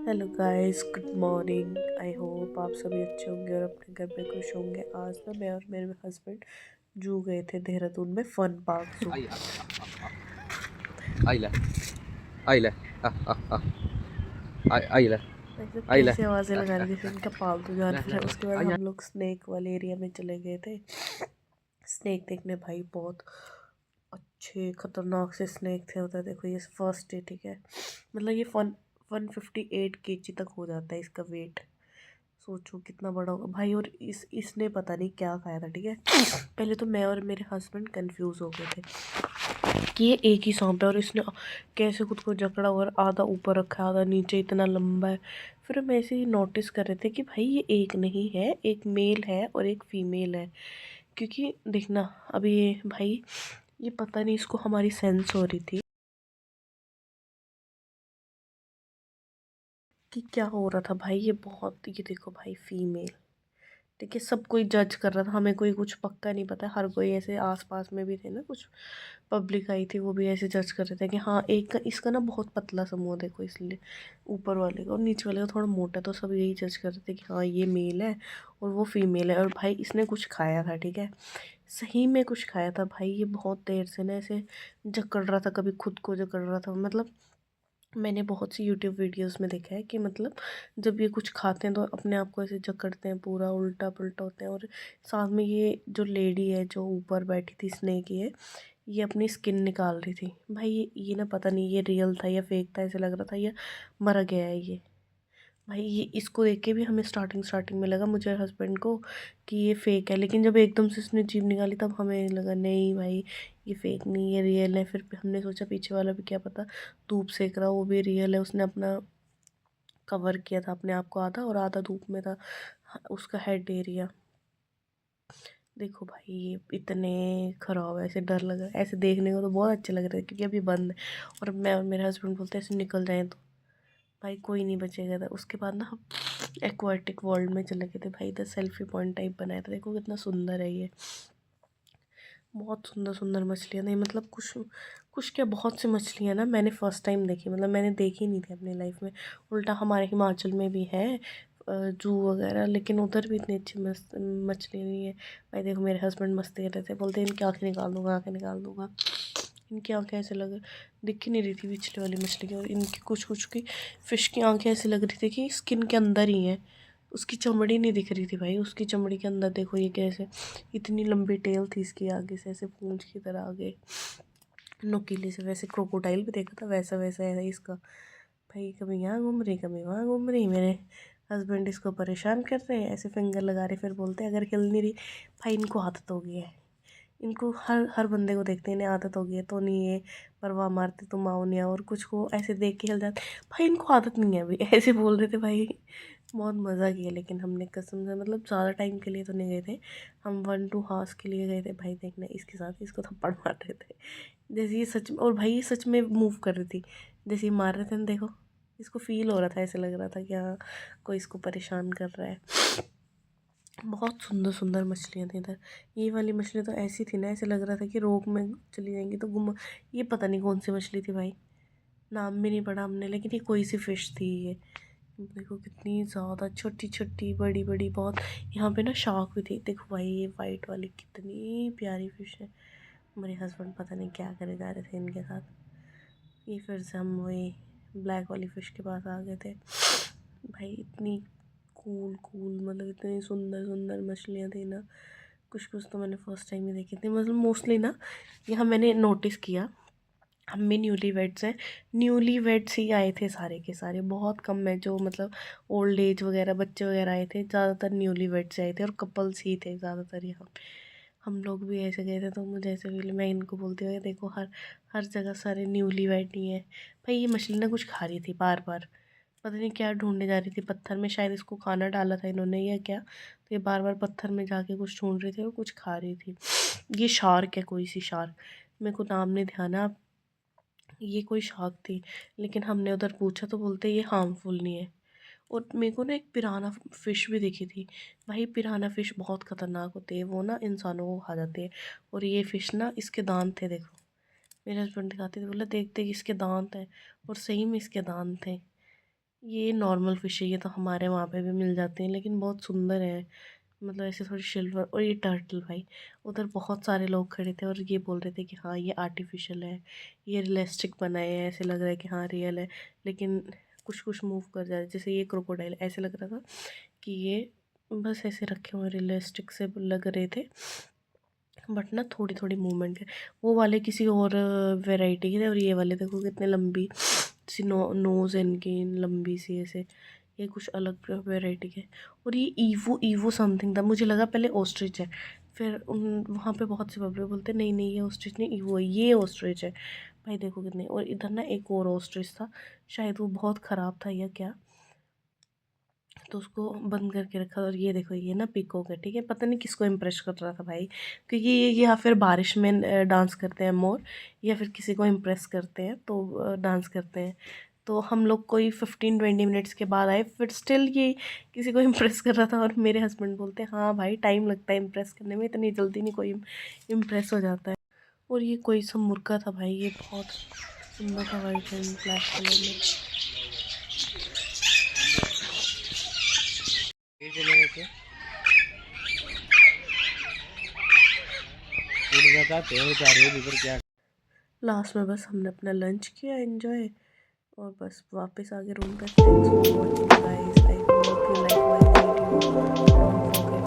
Hello guys, good morning. I hope आप सभी अच्छे होंगे और अपने घर पे खुश होंगे। आज ना मैं और मेरे हस्बैंड जू गए थे देहरादून में, फन पार्क जू। आई आइला आइला आइला ऐसे आइला कैसे आवाज़ें लगा रही थी, जैसे इनका पालतू ला जानवर ला है। उसके बाद आइया हम लोग स्नेक वाले एरिया में चले गए थे स्नेक देखने। भाई बहुत अच्छे खतरनाक से स्नेक थे उधर। देखो ये फर्स्ट डे, ठीक है। मतलब ये 158 kg तक हो जाता है इसका वेट। सोचो कितना बड़ा होगा भाई। और इसने पता नहीं क्या खाया था, ठीक है। पहले तो मैं और मेरे हस्बैंड कंफ्यूज हो गए थे कि ये एक ही सांप है, और इसने कैसे खुद को जकड़ा और आधा ऊपर रखा है आधा नीचे, इतना लंबा है। फिर हम ऐसे ही नोटिस कर रहे थे कि भाई ये एक नहीं है, एक मेल है और एक फीमेल है। क्योंकि देखना अभी ये भाई, ये पता नहीं इसको हमारी सेंस हो रही थी कि क्या हो रहा था। भाई ये बहुत, ये देखो भाई फीमेल, ठीक है। सब कोई जज कर रहा था, हमें कोई कुछ पक्का नहीं पता। हर कोई ऐसे आसपास में भी थे ना, कुछ पब्लिक आई थी, वो भी ऐसे जज कर रहे थे कि हाँ एक का इसका ना बहुत पतला सा मुंह देखो, इसलिए ऊपर वाले का, और नीचे वाले का थोड़ा मोटा। तो सब यही जज कर रहे थे कि हाँ ये मेल है और वो फीमेल है। और भाई इसने कुछ खाया था, ठीक है। सही में कुछ खाया था भाई। ये बहुत देर से ना ऐसे जकड़ रहा था, कभी खुद को जकड़ रहा था। मतलब मैंने बहुत सी यूट्यूब वीडियोस में देखा है कि मतलब जब ये कुछ खाते हैं तो अपने आप को ऐसे जकड़ते हैं, पूरा उल्टा पुल्टा होते हैं। और साथ में ये जो लेडी है जो ऊपर बैठी थी स्नेक, ये अपनी स्किन निकाल रही थी। भाई ये ना पता नहीं ये रियल था या फेक था, ऐसे लग रहा था ये मर गया है ये। भाई ये इसको देख के भी हमें स्टार्टिंग स्टार्टिंग में लगा, मुझे हस्बैंड को, कि ये फेक है। लेकिन जब एकदम से उसने जीभ निकाली तब हमें लगा नहीं भाई ये फेक नहीं, ये रियल है। फिर हमने सोचा पीछे वाला भी क्या पता धूप सेक रहा, वो भी रियल है। उसने अपना कवर किया था अपने आप को आधा, और आधा धूप में था उसका हेड एरिया। देखो भाई ये इतने खराब है, ऐसे डर लग रहा है। ऐसे देखने को तो बहुत अच्छे लग रहे हैं क्योंकि अभी बंद है। और मैं और मेरे हस्बैंड बोलते हैं ऐसे निकल जाएं तो भाई कोई नहीं बचेगा था। उसके बाद ना हम एक्वाटिक वर्ल्ड में चले गए थे भाई। इधर सेल्फी पॉइंट टाइप बनाया था, देखो कितना सुंदर है ये। बहुत सुंदर सुंदर मछलियाँ थी। मतलब कुछ कुछ क्या, बहुत सी मछलियाँ ना मैंने फ़र्स्ट टाइम देखी। मतलब मैंने देखी नहीं थी अपनी लाइफ में। उल्टा हमारे हिमाचल में भी है जू वगैरह, लेकिन उधर भी इतनी अच्छी मछली नहीं है। भाई देखो मेरे हस्बैंड मस्ती कर रहे थे, बोलते इनकी आँखें निकाल दूँगा, आँखें निकाल दूँगा। इनकी आँखें ऐसे लग दिख ही नहीं रही थी पिछले वाली मछली की। और इनकी कुछ कुछ की फ़िश की आँखें ऐसे लग रही थी कि स्किन के अंदर ही हैं, उसकी चमड़ी नहीं दिख रही थी भाई। उसकी चमड़ी के अंदर देखो ये कैसे, इतनी लंबी टेल थी इसकी आगे से, ऐसे पूंछ की तरह आगे नुकीली से। वैसे क्रोकोडाइल भी देखा था, वैसा वैसा है इसका। भाई कभी यहाँ घूम रही कभी वहाँ घूम रही। मेरे हस्बैंड इसको परेशान कर रहे हैं, ऐसे फिंगर लगा रहे। फिर बोलते हैं अगर हिल नहीं रही, भाई इनको आदत हो गई है। इनको हर हर बंदे को देखते हैं, इन्हें आदत हो गई है। तो नहीं ये परवाह मारते तुम आओ नहीं आओ, और कुछ को ऐसे देख के हिल जाते। भाई इनको आदत नहीं है अभी, ऐसे बोल रहे थे भाई। बहुत मज़ा किया, लेकिन हमने कसम से, मतलब ज़्यादा टाइम के लिए तो नहीं गए थे हम, 1-2 हावर्स के लिए गए थे। भाई देखना इसके साथ इसको थप्पड़ मार रहे थे जैसे ये सच में। और भाई ये सच में मूव कर रही थी जैसे ये मार रहे थे ना, देखो इसको फील हो रहा था, ऐसे लग रहा था कि हाँ कोई इसको परेशान कर रहा है। बहुत सुंदर सुंदर मछलियाँ थी इधर। ये वाली मछली तो ऐसी थी ना, ऐसे लग रहा था कि रोक में चली जाएंगी तो गुम। ये पता नहीं कौन सी मछली थी भाई, नाम भी नहीं पढ़ा हमने, लेकिन ये कोई सी फ़िश थी ये। देखो कितनी ज़्यादा छोटी छोटी बड़ी बड़ी बहुत। यहाँ पे ना शार्क भी थी, देखो भाई ये वाइट वाली कितनी प्यारी फ़िश है। मेरे हस्बैंड पता नहीं क्या करे जा रहे थे इनके साथ। ये फिर से हम वही ब्लैक वाली फ़िश के पास आ गए थे। भाई इतनी कूल कूल, मतलब इतनी सुंदर सुंदर मछलियाँ थी ना। कुछ कुछ तो मैंने फ़र्स्ट टाइम ही देखी थी। मतलब मोस्टली ना यहाँ मैंने नोटिस किया, हम भी न्यूली वेड्स हैं, न्यूली वेड्स ही आए थे सारे के सारे। बहुत कम है जो मतलब ओल्ड एज वगैरह बच्चे वगैरह आए थे, ज़्यादातर न्यूली वेड्स आए थे और कपल्स ही थे ज़्यादातर यहाँ पे। हम लोग भी ऐसे गए थे तो मुझे ऐसे फील, मैं इनको बोलती हूँ देखो हर हर जगह सारे न्यूली वेड ही हैं। भाई ये मछली ना कुछ खा रही थी बार बार, पता नहीं क्या ढूंढने जा रही थी पत्थर में, शायद इसको खाना डाला था इन्होंने या क्या। तो ये बार बार पत्थर में जाके कुछ ढूंढ रही थी और कुछ खा रही थी। ये शार्क है, कोई सी शार्क, मेरे को नाम नहीं ध्यान है। ये कोई शार्क थी, लेकिन हमने उधर पूछा तो बोलते ये हार्मफुल नहीं है। और मेरे को ना एक पिराना फ़िश भी दिखी थी। भाई पिराना फ़िश बहुत ख़तरनाक होते हैं, वो ना इंसानों को खा जाते हैं। और ये फ़िश ना इसके दांत थे देखो, मेरे हस्बैंड दिखाते थे, बोला देख देख इसके दांत हैं। और सही में इसके दांत थे। ये नॉर्मल फ़िश है, ये तो हमारे वहाँ पे भी मिल जाती हैं, लेकिन बहुत सुंदर है। मतलब ऐसे थोड़ी सिल्वर। और ये टर्टल भाई, उधर बहुत सारे लोग खड़े थे और ये बोल रहे थे कि हाँ ये आर्टिफिशियल है, ये रियलिस्टिक बनाए हैं, ऐसे लग रहा है कि हाँ रियल है, लेकिन कुछ कुछ मूव कर जा रहे, जैसे ये क्रोकोडाइल ऐसे लग रहा था कि ये बस ऐसे रखे हुए रियलिस्टिक से लग रहे थे, बट ना थोड़ी थोड़ी मूवमेंट है। वो वाले किसी और वेराइटी के थे, और ये वाले देखो कितने लंबी सी नोज़ है इनकी, लंबी सी ऐसे। ये कुछ अलग वेराइटी के। और ये ईवो ईवो समथिंग था, मुझे लगा पहले ऑस्ट्रिच है, फिर उन वहाँ पे बहुत से पब्लिक बोलते नहीं नहीं ये ऑस्ट्रिच नहीं ईवो है, ये ऑस्ट्रिच है। भाई देखो कितने। और इधर ना एक और ऑस्ट्रिच था, शायद वो बहुत ख़राब था या क्या, तो उसको बंद करके रखा। और ये देखो ये ना पीकॉक है, ठीक है, पता नहीं किसको इम्प्रेस कर रहा था भाई, क्योंकि ये या फिर बारिश में डांस करते हैं मोर, या फिर किसी को इम्प्रेस करते हैं तो डांस करते हैं। तो हम लोग कोई 15-20 मिनट्स के बाद आए, फिर स्टिल ये किसी को इम्प्रेस कर रहा था। और मेरे हस्बैंड बोलते हैं हाँ भाई टाइम लगता है इम्प्रेस करने में, इतनी जल्दी नहीं कोई इम्प्रेस हो जाता है। और ये कोई सा मुर्गा था भाई, ये बहुत सुंदर था, वाइट एंड ब्लैक कलर में। ये चले गए थे उड़ बताते हैं बेचारे इधर क्या। लास्ट में बस हमने अपना लंच किया एंजॉय, और बस वापस आ गए रूम पे। Thanks for watching guys, I hope you like my video, don't forget